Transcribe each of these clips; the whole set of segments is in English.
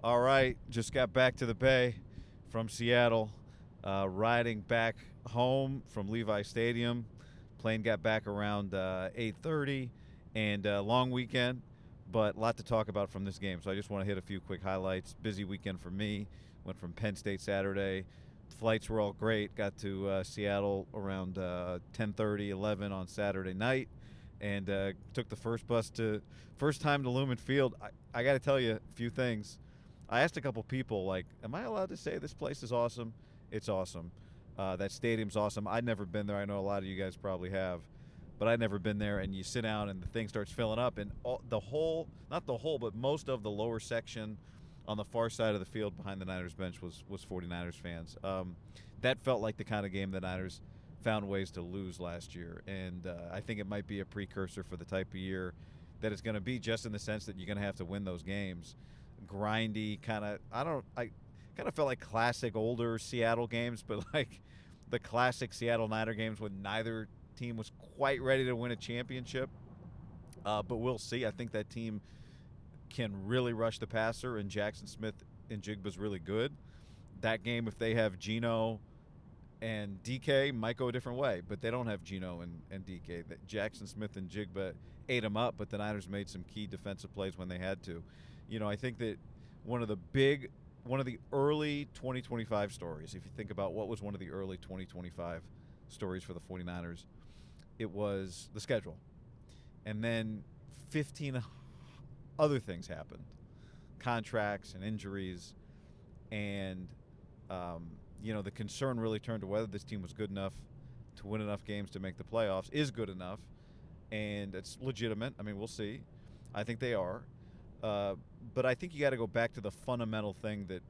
All right, just got back to the Bay from Seattle, riding back home from Levi Stadium. Plane got back around 8:30, and long weekend, but a lot to talk about from this game. So I just want to hit a few quick highlights. Busy weekend for me. Went from Penn State Saturday. Flights were all great. Got to Seattle around 10:30, 11 on Saturday night, and took the first time to Lumen Field. I got to tell you a few things. I asked a couple people, like, am I allowed to say this place is awesome? It's awesome. That stadium's awesome. I'd never been there. I know a lot of you guys probably have, but I'd never been there. And you sit down and the thing starts filling up, and the whole, not the whole, but most of the lower section on the far side of the field behind the Niners bench was 49ers fans. That felt like the kind of game the Niners found ways to lose last year. And I think it might be a precursor for the type of year that it's going to be, just in the sense that you're going to have to win those games. Grindy kind of, I kind of felt like classic older Seattle games, but like the classic Seattle Niner games when neither team was quite ready to win a championship. But we'll see. I think that team can really rush the passer, and Jackson Smith and Jigba's really good. That game, if they have Geno and DK, might go a different way, but they don't have Geno and DK. Jackson Smith and Jigba ate them up, but the Niners made some key defensive plays when they had to. I think that one of the early 2025 stories, if you think about what was one of the early 2025 stories for the 49ers, it was the schedule. And then 15 other things happened, contracts and injuries, and the concern really turned to whether this team was good enough to win enough games to make the playoffs, is good enough, and it's legitimate. I mean, we'll see. I think they are. But I think you got to go back to the fundamental thing that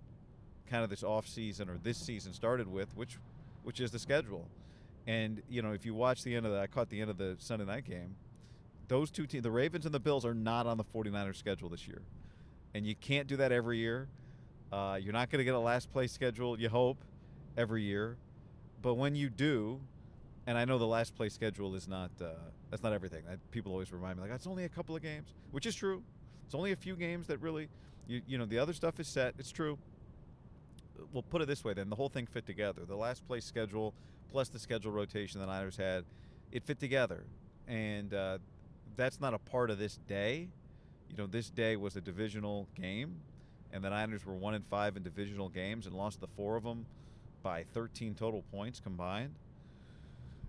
kind of this offseason or this season started with, which is the schedule. And, if you watch I caught the end of the Sunday night game, those two teams, the Ravens and the Bills, are not on the 49ers schedule this year. And you can't do that every year. You're not going to get a last place schedule, you hope, every year. But when you do, and I know the last place schedule is that's not everything. People always remind me, like, it's only a couple of games, which is true. It's only a few games that really, the other stuff is set. It's true. We'll put it this way then. The whole thing fit together. The last place schedule plus the schedule rotation the Niners had, it fit together. And that's not a part of this day. This day was a divisional game, and the Niners were 1-5 in divisional games and lost the 4 of them by 13 total points combined.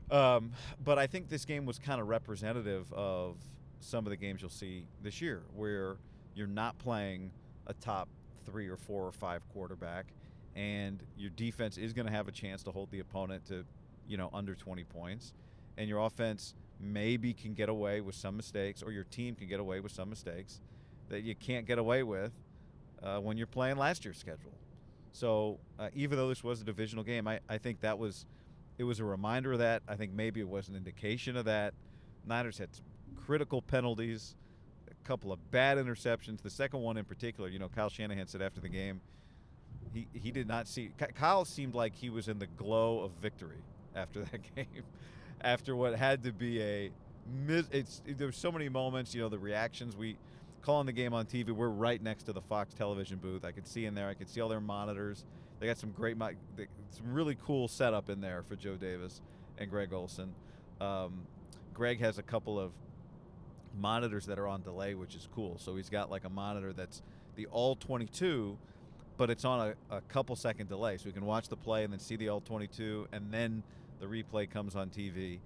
But I think this game was kind of representative of some of the games you'll see this year, where you're not playing a top 3 or 4 or 5 quarterback, and your defense is going to have a chance to hold the opponent to, under 20 points, and your offense maybe can get away with some mistakes, or your team can get away with some mistakes that you can't get away with when you're playing last year's schedule. So even though this was a divisional game, I think it was a reminder of that. I think maybe it was an indication of that. Niners had some critical penalties, a couple of bad interceptions. The second one in particular, Kyle Shanahan said after the game, he did not see. Kyle seemed like he was in the glow of victory after that game, after what had to be there were so many moments, the reactions. We calling the game on TV. We're right next to the Fox television booth. I could see in there. I could see all their monitors. They got some some really cool setup in there for Joe Davis and Greg Olson. Greg has a couple of monitors that are on delay, which is cool. So he's got like a monitor that's the all 22, but it's on a couple second delay. So we can watch the play and then see the all 22, and then the replay comes on TV.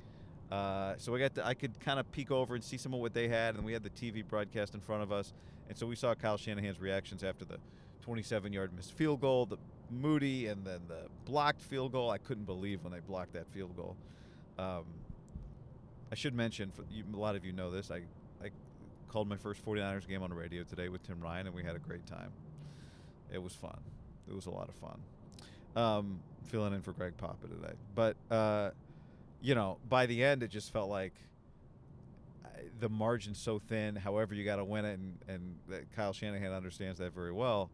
So I could kind of peek over and see some of what they had, and we had the TV broadcast in front of us. And so we saw Kyle Shanahan's reactions after the 27-yard missed field goal, the Moody, and then the blocked field goal. I couldn't believe when they blocked that field goal. I should mention, a lot of you know this, I called my first 49ers game on the radio today with Tim Ryan, and we had a great time. It was fun. It was a lot of fun. Filling in for Greg Papa today. But, by the end, it just felt like the margin's so thin. However, you got to win it, and Kyle Shanahan understands that very well.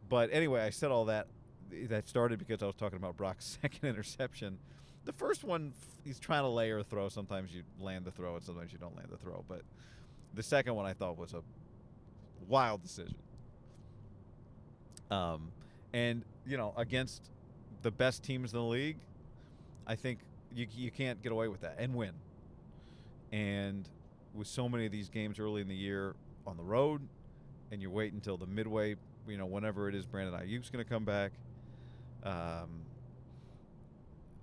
But anyway, I said all that. That started because I was talking about Brock's second interception. The first one, he's trying to layer a throw. Sometimes you land the throw, and sometimes you don't land the throw. But the second one I thought was a wild decision. Um, and against the best teams in the league, I think you can't get away with that and win. And with so many of these games early in the year on the road, and you're waiting until the midway, whenever it is Brandon Ayuk's going to come back.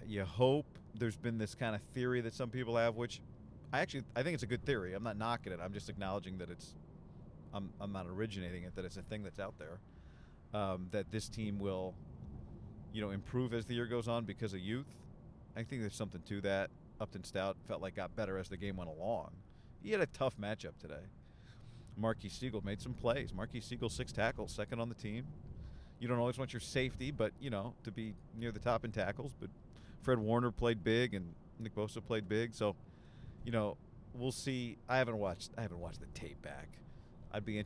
You hope. There's been this kind of theory that some people have, which I think it's a good theory. I'm not knocking it. I'm just acknowledging that I'm not originating it, that it's a thing that's out there. That this team will, improve as the year goes on because of youth. I think there's something to that. Upton Stout felt like got better as the game went along. He had a tough matchup today. Marquise Siegel made some plays. Marquise Siegel 6 tackles, second on the team. You don't always want your safety, but to be near the top in tackles. But Fred Warner played big, and Nick Bosa played big. So, we'll see. I haven't watched the tape back. I'll be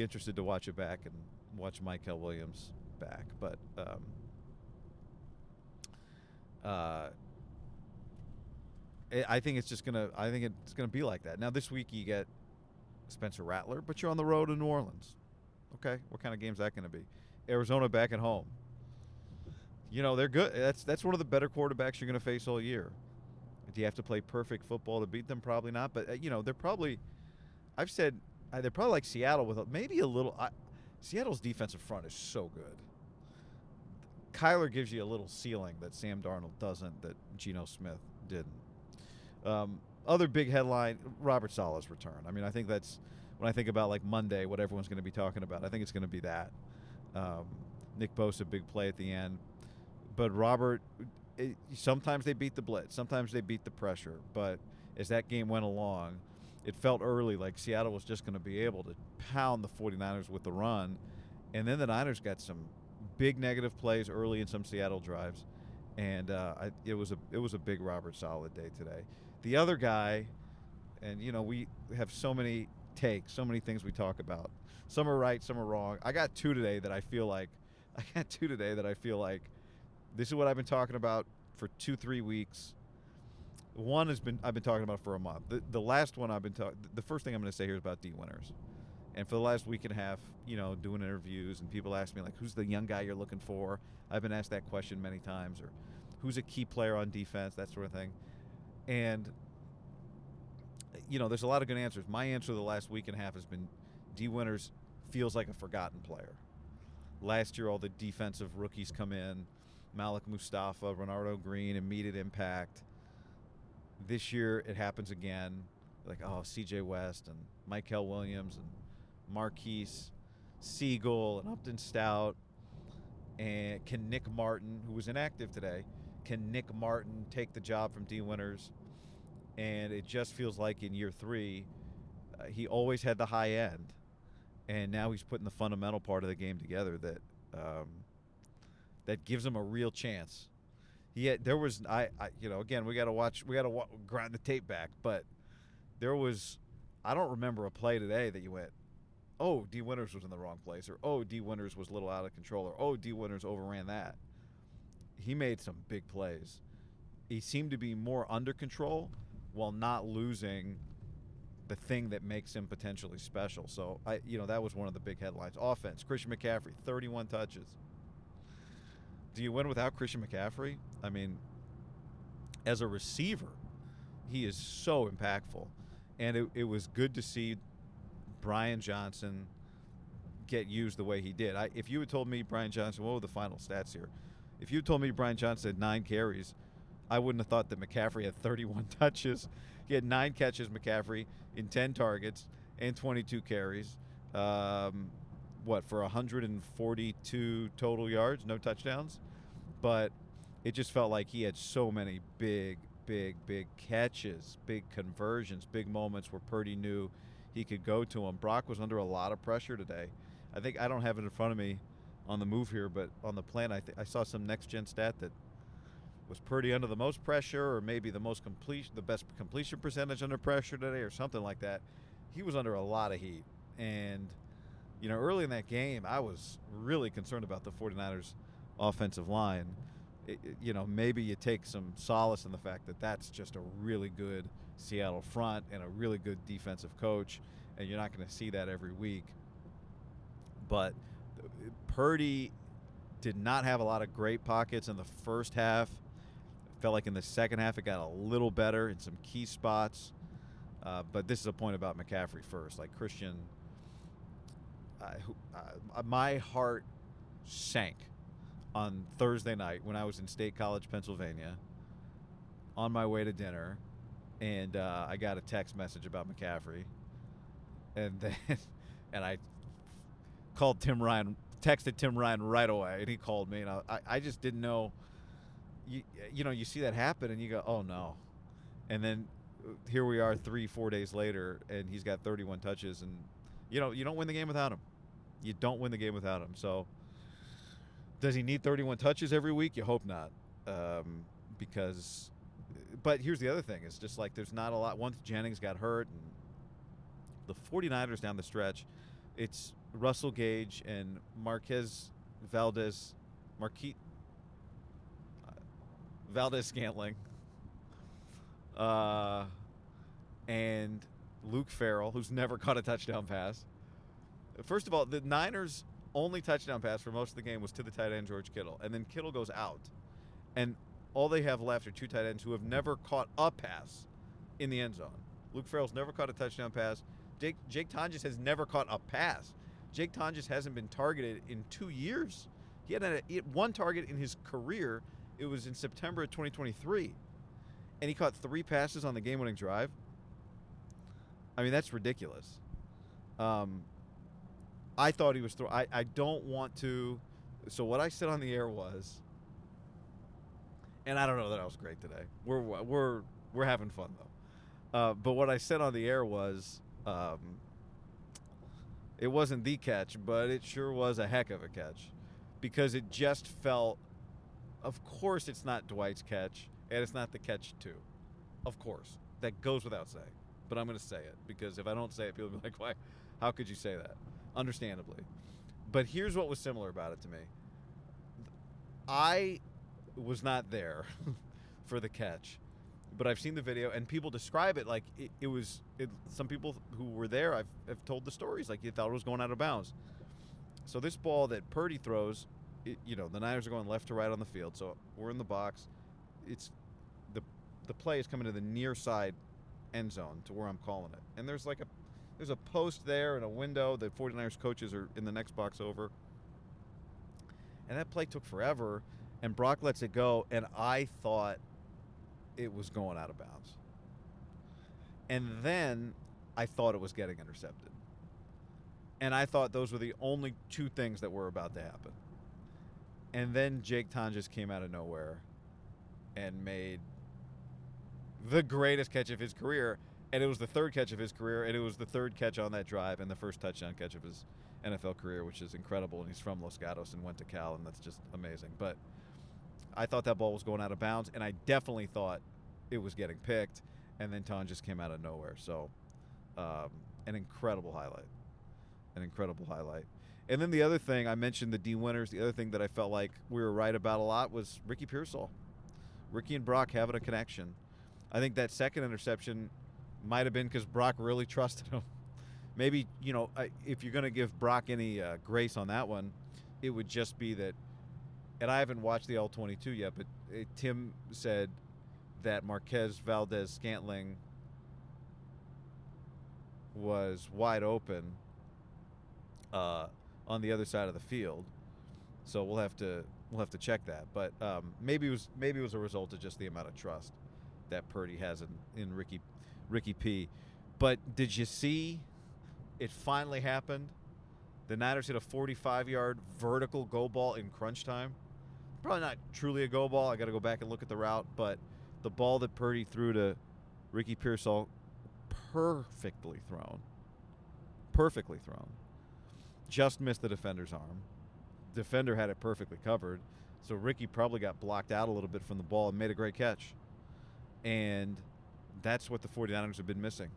interested to watch it back and watch Michael Williams back. But I think it's gonna be like that. Now this week you get Spencer Rattler, but you're on the road in New Orleans. Okay, what kind of game's that going to be? Arizona back at home. They're good. That's one of the better quarterbacks you're going to face all year. Do you have to play perfect football to beat them? Probably not. But they're probably. I've said they're probably like Seattle with maybe a little. Seattle's defensive front is so good. Kyler gives you a little ceiling that Sam Darnold doesn't, that Geno Smith didn't. Other big headline, Robert Saleh's return. I mean, I think that's, when I think about like Monday, what everyone's going to be talking about, I think it's going to be that. Nick Bosa, big play at the end. But Robert, sometimes they beat the blitz. Sometimes they beat the pressure. But as that game went along, it felt early like Seattle was just going to be able to pound the 49ers with the run. And then the Niners got some big negative plays early in some Seattle drives. And it was a big Robert Saleh day today. The other guy, and we have so many takes, so many things we talk about. Some are right, some are wrong. I got two today that I feel like this is what I've been talking about for 2-3 weeks. One I've been talking about for a month. The last one the first thing I'm going to say here is about D Winters. And for the last week and a half, doing interviews, and people ask me like, who's the young guy you're looking for? I've been asked that question many times, or who's a key player on defense, that sort of thing. And, there's a lot of good answers. My answer the last week and a half has been D Winters feels like a forgotten player. Last year, all the defensive rookies come in, Malik Mustafa, Renardo Green, immediate impact. This year, it happens again. Like, C.J. West and Michael Williams and Marquise Siegel and Upton Stout. And can Nick Martin, who was inactive today, can Nick Martin take the job from D Winters? And it just feels like in year 3, he always had the high end, and now he's putting the fundamental part of the game together that gives him a real chance. Again, we got to grind the tape back, but I don't remember a play today that you went, oh, D Winters was in the wrong place, or oh, D Winters was a little out of control, or oh, D Winters overran that. He made some big plays. He seemed to be more under control while not losing the thing that makes him potentially special. So, that was one of the big headlines. Offense, Christian McCaffrey, 31 touches. Do you win without Christian McCaffrey? I mean, as a receiver, he is so impactful. And it was good to see Brian Johnson get used the way he did. If you had told me Brian Johnson, what were the final stats here? If you had told me Brian Johnson had 9 carries, I wouldn't have thought that McCaffrey had 31 touches. He had 9 catches, McCaffrey, in 10 targets and 22 carries. For 142 total yards, no touchdowns. But it just felt like he had so many big catches, big conversions, big moments where Purdy knew he could go to him. Brock was under a lot of pressure today. I don't have it in front of me on the move here, but on the plan, I saw some next-gen stat that was Purdy under the most pressure, or maybe the best completion percentage under pressure today, or something like that. He was under a lot of heat. And, early in that game, I was really concerned about the 49ers offensive line. Maybe you take some solace in the fact that that's just a really good Seattle front and a really good defensive coach, and you're not going to see that every week. But Purdy did not have a lot of great pockets in the first half. Felt like in the second half it got a little better in some key spots. But this is a point about McCaffrey first. Like Christian, my heart sank on Thursday night when I was in State College, Pennsylvania, on my way to dinner, and I got a text message about McCaffrey, and then and I called Tim Ryan, texted Tim Ryan right away, and he called me, and I just didn't know. You know, you see that happen, and you go, oh no, and then here we are 3-4 days later, and he's got 31 touches, and you don't win the game without him. You don't win the game without him. So does he need 31 touches every week? You hope not, because. But here's the other thing: it's just like there's not a lot. Once Jennings got hurt, and the 49ers down the stretch, it's Russell Gage and Valdez-Scantling, and Luke Farrell, who's never caught a touchdown pass. First of all, the Niners' only touchdown pass for most of the game was to the tight end George Kittle, and then Kittle goes out, and all they have left are two tight ends who have never caught a pass in the end zone. Luke Farrell's never caught a touchdown pass. Jake Tonjes has never caught a pass. Jake Tonjes hasn't been targeted in 2 years. He had one target in his career. It was in September of 2023. And he caught 3 passes on the game-winning drive. I mean, that's ridiculous. I thought he was I don't want to. So what I said on the air was, and I don't know that I was great today. We're having fun though. But what I said on the air was, it wasn't the catch, but it sure was a heck of a catch, because it just felt. Of course, it's not Dwight's catch, and it's not the catch too. Of course, that goes without saying. But I'm going to say it, because if I don't say it, people will be like, "Why? How could you say that?" Understandably. But here's what was similar about it to me. I was not there for the catch, but I've seen the video, and people describe it like it was. Some people who were there, I've told the stories like you thought it was going out of bounds. So this ball that Purdy throws, the Niners are going left to right on the field, so we're in the box. It's the play is coming to the near side end zone to where I'm calling it, and there's a post there and a window. The 49ers coaches are in the next box over, and that play took forever, and Brock lets it go, and I thought it was going out of bounds, and then I thought it was getting intercepted, and I thought those were the only two things that were about to happen. And then Jake Tonjes came out of nowhere and made the greatest catch of his career. And it was the third catch of his career, and it was the third catch on that drive and the first touchdown catch of his NFL career, which is incredible. And he's from Los Gatos and went to Cal, and that's just amazing. But I thought that ball was going out of bounds, and I definitely thought it was getting picked. And then Tonjes came out of nowhere. So an incredible highlight. An incredible highlight. And then the other thing, I mentioned the D winners. The other thing that I felt like we were right about a lot was Ricky Pearsall. Ricky and Brock having a connection. I think that second interception might have been because Brock really trusted him. Maybe, if you're going to give Brock any grace on that one, it would just be that, and I haven't watched the All-22 yet, but Tim said that Marquez Valdez-Scantling was wide open on the other side of the field. So we'll have to check that. But maybe it was a result of just the amount of trust that Purdy has in Ricky P. But did you see it finally happened? The Niners hit a 45-yard vertical go ball in crunch time. Probably not truly a go ball. I got to go back and look at the route. But the ball that Purdy threw to Ricky Pearsall, perfectly thrown. Perfectly thrown. Just missed the defender's arm. Defender had it perfectly covered. So Ricky probably got blocked out a little bit from the ball and made a great catch. And that's what the 49ers have been missing.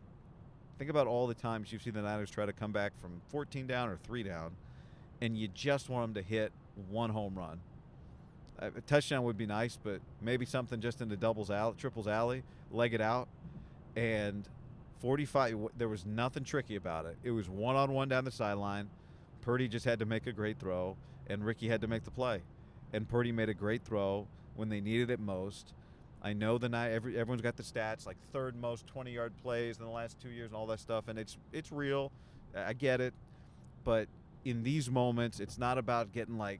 Think about all the times you've seen the Niners try to come back from 14 down or 3 down, and you just want them to hit one home run. A touchdown would be nice, but maybe something just into triples alley, leg it out. And 45, there was nothing tricky about it. It was one-on-one down the sideline. Purdy just had to make a great throw, and Ricky had to make the play. And Purdy made a great throw when they needed it most. I know everyone's got the stats, like third most 20-yard plays in the last 2 years and all that stuff, and it's real. I get it. But in these moments, it's not about getting like,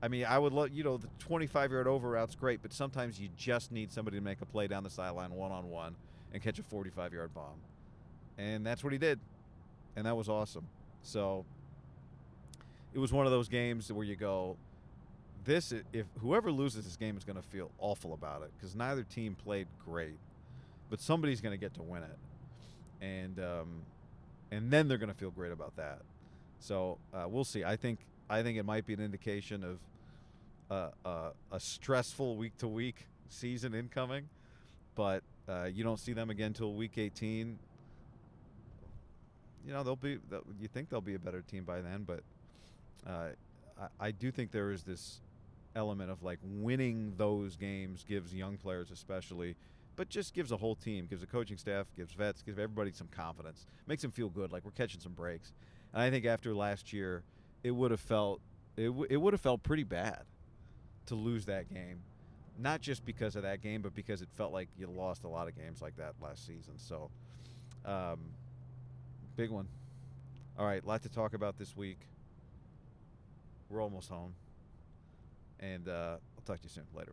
I mean, I would love, the 25-yard over route's great, but sometimes you just need somebody to make a play down the sideline one-on-one and catch a 45-yard bomb. And that's what he did. And that was awesome. So it was one of those games where you go, if whoever loses this game is going to feel awful about it, because neither team played great, but somebody's going to get to win it, and then they're going to feel great about that. So we'll see. I think it might be an indication of a stressful week-to-week season incoming, but you don't see them again till week 18. You think they'll be a better team by then, but I do think there is this element of like winning those games gives young players especially, but just gives a whole team, gives the coaching staff, gives vets, gives everybody some confidence, makes them feel good, like we're catching some breaks. And I think after last year, it would have felt pretty bad to lose that game, not just because of that game, but because it felt like you lost a lot of games like that last season. So, big one. All right, a lot to talk about this week. We're almost home. And I'll talk to you soon. Later.